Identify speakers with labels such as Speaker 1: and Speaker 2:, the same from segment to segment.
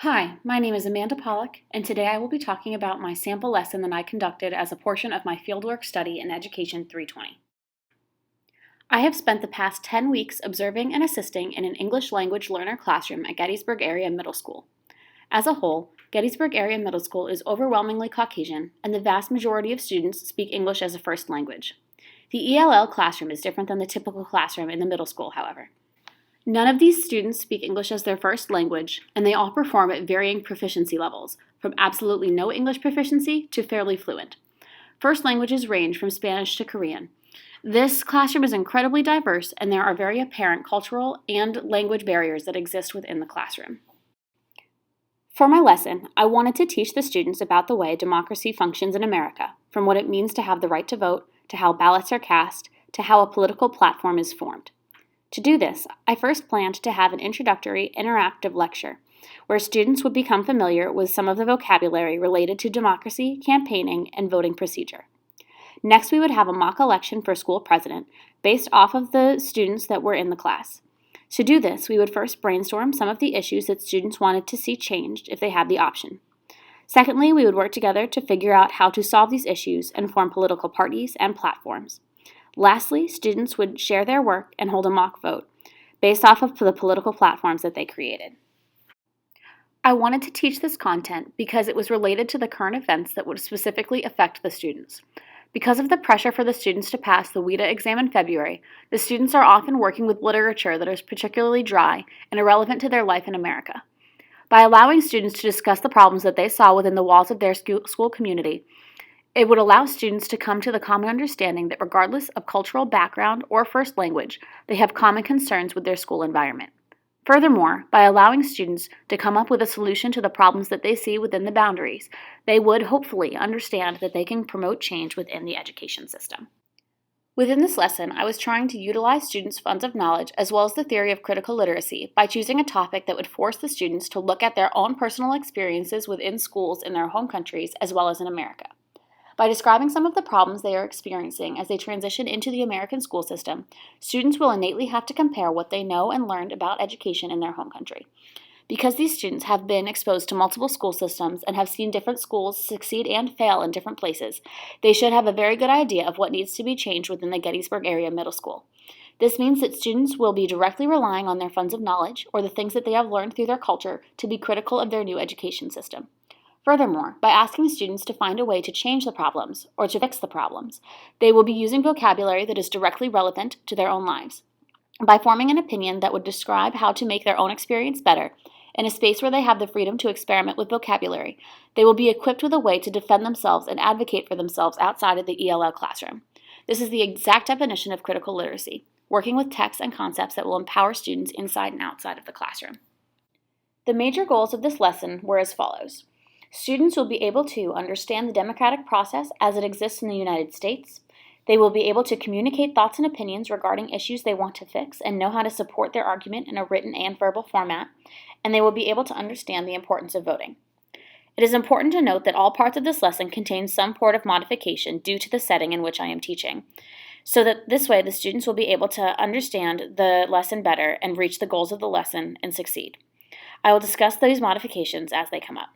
Speaker 1: Hi, my name is Amanda Pollock, and today I will be talking about my sample lesson that I conducted as a portion of my fieldwork study in Education 320. I have spent the past 10 weeks observing and assisting in an English language learner classroom at Gettysburg Area Middle School. As a whole, Gettysburg Area Middle School is overwhelmingly Caucasian, and the vast majority of students speak English as a first language. The ELL classroom is different than the typical classroom in the middle school, however. None of these students speak English as their first language, and they all perform at varying proficiency levels, from absolutely no English proficiency to fairly fluent. First languages range from Spanish to Korean. This classroom is incredibly diverse, and there are very apparent cultural and language barriers that exist within the classroom. For my lesson, I wanted to teach the students about the way democracy functions in America, from what it means to have the right to vote, to how ballots are cast, to how a political platform is formed. To do this, I first planned to have an introductory interactive lecture, where students would become familiar with some of the vocabulary related to democracy, campaigning, and voting procedure. Next, we would have a mock election for school president based off of the students that were in the class. To do this, we would first brainstorm some of the issues that students wanted to see changed if they had the option. Secondly, we would work together to figure out how to solve these issues and form political parties and platforms. Lastly, students would share their work and hold a mock vote based off of the political platforms that they created. I wanted to teach this content because it was related to the current events that would specifically affect the students. Because of the pressure for the students to pass the WIDA exam in February, the students are often working with literature that is particularly dry and irrelevant to their life in America. By allowing students to discuss the problems that they saw within the walls of their school community, it would allow students to come to the common understanding that regardless of cultural background or first language, they have common concerns with their school environment. Furthermore, by allowing students to come up with a solution to the problems that they see within the boundaries, they would hopefully understand that they can promote change within the education system. Within this lesson, I was trying to utilize students' funds of knowledge as well as the theory of critical literacy by choosing a topic that would force the students to look at their own personal experiences within schools in their home countries as well as in America. By describing some of the problems they are experiencing as they transition into the American school system, students will innately have to compare what they know and learned about education in their home country. Because these students have been exposed to multiple school systems and have seen different schools succeed and fail in different places, they should have a very good idea of what needs to be changed within the Gettysburg Area Middle School. This means that students will be directly relying on their funds of knowledge or the things that they have learned through their culture to be critical of their new education system. Furthermore, by asking students to find a way to change the problems or to fix the problems, they will be using vocabulary that is directly relevant to their own lives. By forming an opinion that would describe how to make their own experience better, in a space where they have the freedom to experiment with vocabulary, they will be equipped with a way to defend themselves and advocate for themselves outside of the ELL classroom. This is the exact definition of critical literacy, working with texts and concepts that will empower students inside and outside of the classroom. The major goals of this lesson were as follows. Students will be able to understand the democratic process as it exists in the United States. They will be able to communicate thoughts and opinions regarding issues they want to fix and know how to support their argument in a written and verbal format, and they will be able to understand the importance of voting. It is important to note that all parts of this lesson contain some sort of modification due to the setting in which I am teaching, so that this way the students will be able to understand the lesson better and reach the goals of the lesson and succeed. I will discuss these modifications as they come up.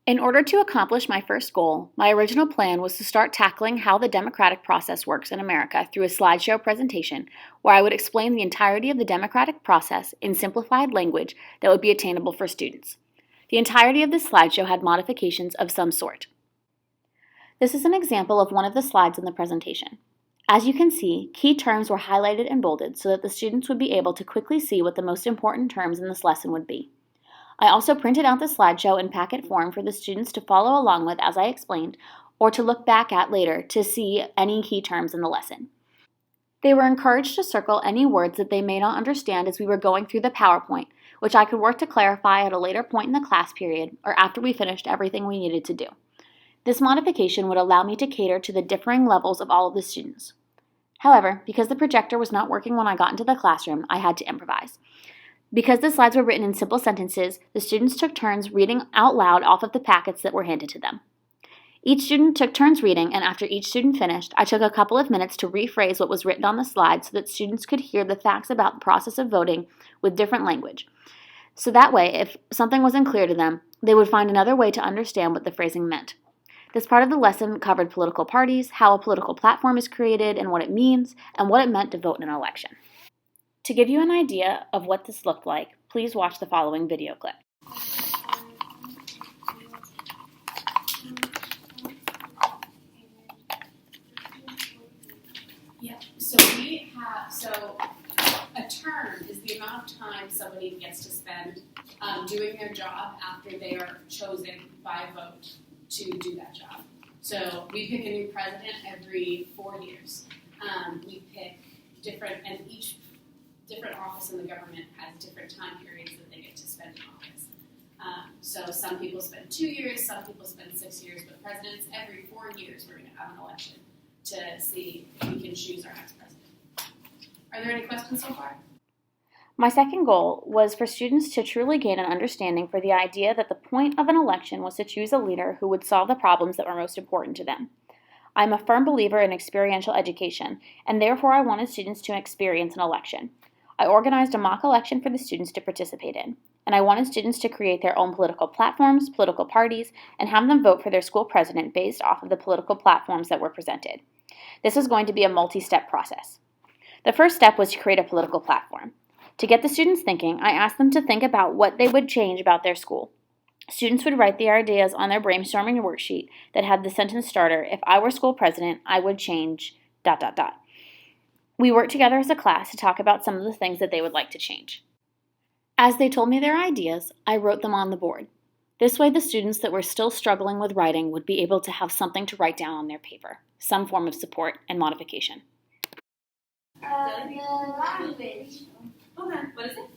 Speaker 1: In order to accomplish my first goal, my original plan was to start tackling how the democratic process works in America through a slideshow presentation where I would explain the entirety of the democratic process in simplified language that would be attainable for students. The entirety of this slideshow had modifications of some sort. This is an example of one of the slides in the presentation. As you can see, key terms were highlighted and bolded so that the students would be able to quickly see what the most important terms in this lesson would be. I also printed out the slideshow in packet form for the students to follow along with as I explained, or to look back at later to see any key terms in the lesson. They were encouraged to circle any words that they may not understand as we were going through the PowerPoint, which I could work to clarify at a later point in the class period or after we finished everything we needed to do. This modification would allow me to cater to the differing levels of all of the students. However, because the projector was not working when I got into the classroom, I had to improvise. Because the slides were written in simple sentences, the students took turns reading out loud off of the packets that were handed to them. Each student took turns reading, and after each student finished, I took a couple of minutes to rephrase what was written on the slide so that students could hear the facts about the process of voting with different language. So that way, if something wasn't clear to them, they would find another way to understand what the phrasing meant. This part of the lesson covered political parties, how a political platform is created and what it means, and what it meant to vote in an election. To give you an idea of what this looked like, please watch the following video clip.
Speaker 2: Yeah, so a term is the amount of time somebody gets to spend doing their job after they are chosen by vote to do that job. So we pick a new president every 4 years. We pick and each different office in the government has different time periods that they get to spend in office. So some people spend 2 years, some people spend 6 years, but presidents, every 4 years we're going to have an election to see if we can choose our next president. Are there any questions so far?
Speaker 1: My second goal was for students to truly gain an understanding for the idea that the point of an election was to choose a leader who would solve the problems that were most important to them. I'm a firm believer in experiential education, and therefore I wanted students to experience an election. I organized a mock election for the students to participate in, and I wanted students to create their own political platforms, political parties, and have them vote for their school president based off of the political platforms that were presented. This was going to be a multi-step process. The first step was to create a political platform. To get the students thinking, I asked them to think about what they would change about their school. Students would write the ideas on their brainstorming worksheet that had the sentence starter, "If I were school president, I would change ... We worked together as a class to talk about some of the things that they would like to change. As they told me their ideas, I wrote them on the board. This way the students that were still struggling with writing would be able to have something to write down on their paper, some form of support and modification.
Speaker 3: The language.
Speaker 2: Okay, what is it?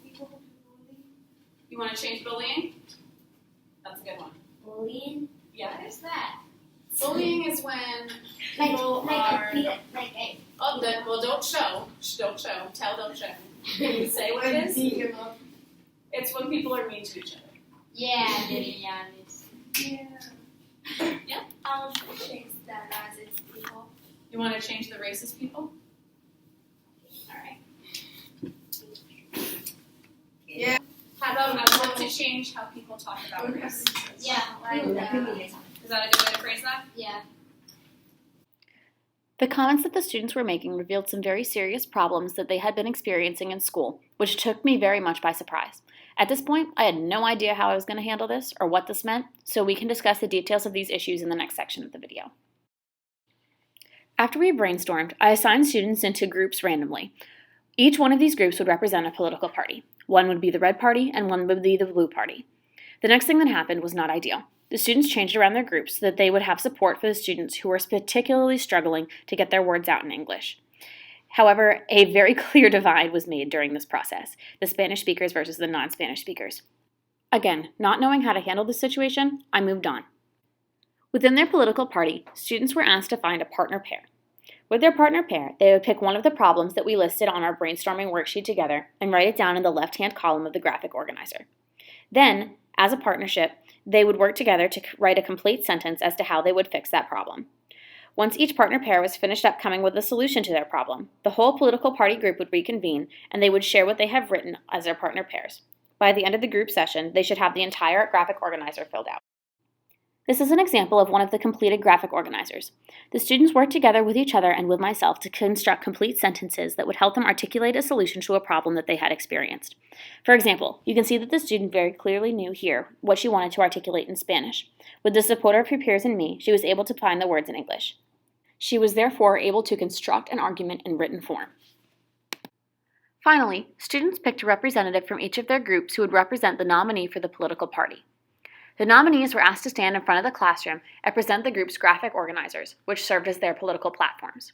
Speaker 2: You want to change bullying? That's a good one.
Speaker 3: Bullying?
Speaker 2: Yeah.
Speaker 3: What is that?
Speaker 2: Bullying is when people are... Oh, then, well, don't show. Don't show. Tell, don't show. Can you say what it is? It's when people are mean to each other.
Speaker 3: Yeah, yeah.
Speaker 2: Yeah?
Speaker 3: I'll change the racist people.
Speaker 2: You want to change the racist people? All right.
Speaker 3: Yeah.
Speaker 2: How about I want to change how people talk about race?
Speaker 3: Yeah, like that.
Speaker 2: Is that a good way to phrase that?
Speaker 3: Yeah.
Speaker 1: The comments that the students were making revealed some very serious problems that they had been experiencing in school, which took me very much by surprise. At this point, I had no idea how I was going to handle this or what this meant, so we can discuss the details of these issues in the next section of the video. After we brainstormed, I assigned students into groups randomly. Each one of these groups would represent a political party. One would be the red party and one would be the blue party. The next thing that happened was not ideal. The students changed around their groups so that they would have support for the students who were particularly struggling to get their words out in English. However, a very clear divide was made during this process, the Spanish speakers versus the non-Spanish speakers. Again, not knowing how to handle this situation, I moved on. Within their political party, students were asked to find a partner pair. With their partner pair, they would pick one of the problems that we listed on our brainstorming worksheet together and write it down in the left-hand column of the graphic organizer. Then, as a partnership, they would work together to write a complete sentence as to how they would fix that problem. Once each partner pair was finished up coming with a solution to their problem, the whole political party group would reconvene and they would share what they have written as their partner pairs. By the end of the group session, they should have the entire graphic organizer filled out. This is an example of one of the completed graphic organizers. The students worked together with each other and with myself to construct complete sentences that would help them articulate a solution to a problem that they had experienced. For example, you can see that the student very clearly knew here what she wanted to articulate in Spanish. With the support of her peers and me, she was able to find the words in English. She was therefore able to construct an argument in written form. Finally, students picked a representative from each of their groups who would represent the nominee for the political party. The nominees were asked to stand in front of the classroom and present the group's graphic organizers, which served as their political platforms.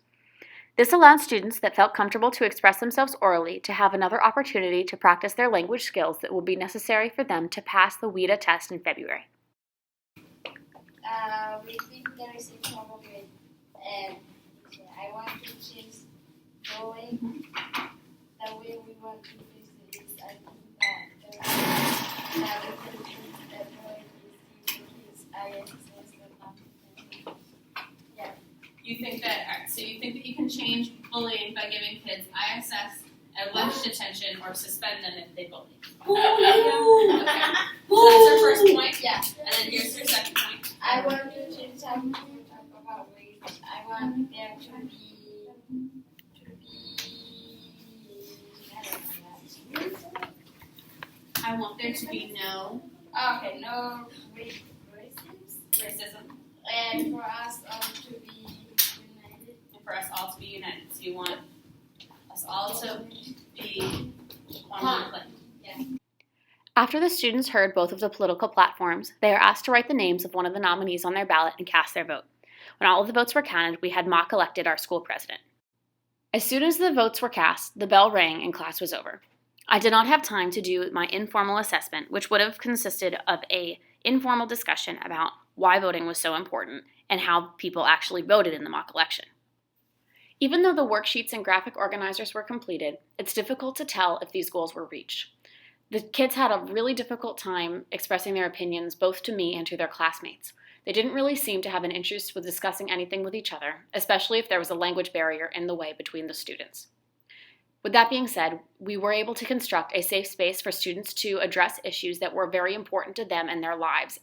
Speaker 1: This allowed students that felt comfortable to express themselves orally to have another opportunity to practice their language skills that would be necessary for them to pass the WIDA test in February.
Speaker 3: We think there is a problem with, I want to change bullying. The way we want to fix it is, I think that we can choose that bullying is ISS or not. Yeah.
Speaker 2: You think that, all right, so you think that you can change bullying by giving kids ISS, a lunch detention, or suspend them if they bully? Okay. So that's her first point.
Speaker 3: Yeah.
Speaker 2: And then here's her second point.
Speaker 3: I want to change something to talk about race. I want there to be
Speaker 2: I want there to be no
Speaker 3: okay, no racism. And for us all to be united.
Speaker 2: and for us all to be united. So you want us all to be on one plane.
Speaker 1: After the students heard both of the political platforms, they are asked to write the names of one of the nominees on their ballot and cast their vote. When all of the votes were counted, we had mock elected our school president. As soon as the votes were cast, the bell rang and class was over. I did not have time to do my informal assessment, which would have consisted of an informal discussion about why voting was so important and how people actually voted in the mock election. Even though the worksheets and graphic organizers were completed, it's difficult to tell if these goals were reached. The kids had a really difficult time expressing their opinions both to me and to their classmates. They didn't really seem to have an interest with discussing anything with each other, especially if there was a language barrier in the way between the students. With that being said, we were able to construct a safe space for students to address issues that were very important to them and their lives,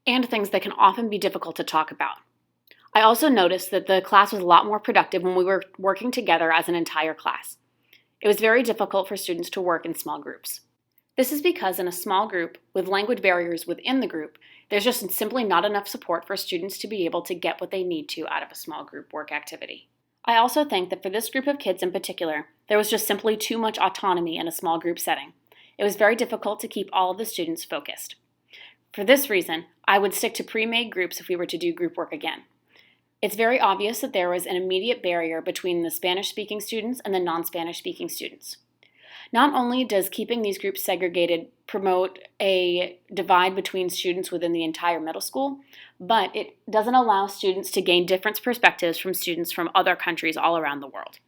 Speaker 1: and things that can often be difficult to talk about. I also noticed that the class was a lot more productive when we were working together as an entire class. It was very difficult for students to work in small groups. This is because in a small group, with language barriers within the group, there's just simply not enough support for students to be able to get what they need to out of a small group work activity. I also think that for this group of kids in particular, there was just simply too much autonomy in a small group setting. It was very difficult to keep all of the students focused. For this reason, I would stick to pre-made groups if we were to do group work again. It's very obvious that there was an immediate barrier between the Spanish-speaking students and the non-Spanish-speaking students. Not only does keeping these groups segregated promote a divide between students within the entire middle school, but it doesn't allow students to gain different perspectives from students from other countries all around the world.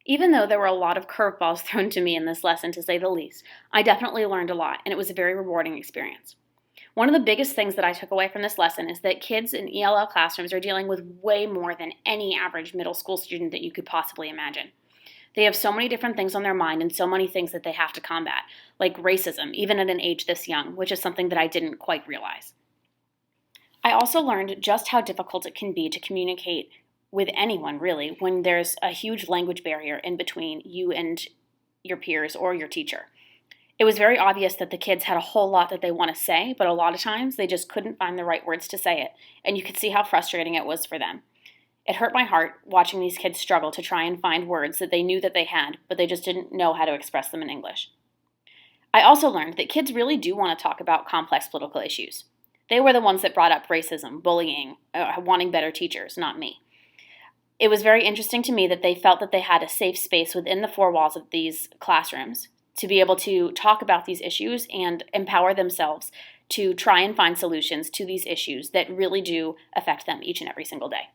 Speaker 1: Even though there were a lot of curveballs thrown to me in this lesson, to say the least, I definitely learned a lot, and it was a very rewarding experience. One of the biggest things that I took away from this lesson is that kids in ELL classrooms are dealing with way more than any average middle school student that you could possibly imagine. They have so many different things on their mind and so many things that they have to combat, like racism, even at an age this young, which is something that I didn't quite realize. I also learned just how difficult it can be to communicate with anyone, really, when there's a huge language barrier in between you and your peers or your teacher. It was very obvious that the kids had a whole lot that they want to say, but a lot of times they just couldn't find the right words to say it, and you could see how frustrating it was for them. It hurt my heart watching these kids struggle to try and find words that they knew that they had, but they just didn't know how to express them in English. I also learned that kids really do want to talk about complex political issues. They were the ones that brought up racism, bullying, wanting better teachers, not me. It was very interesting to me that they felt that they had a safe space within the four walls of these classrooms to be able to talk about these issues and empower themselves to try and find solutions to these issues that really do affect them each and every single day.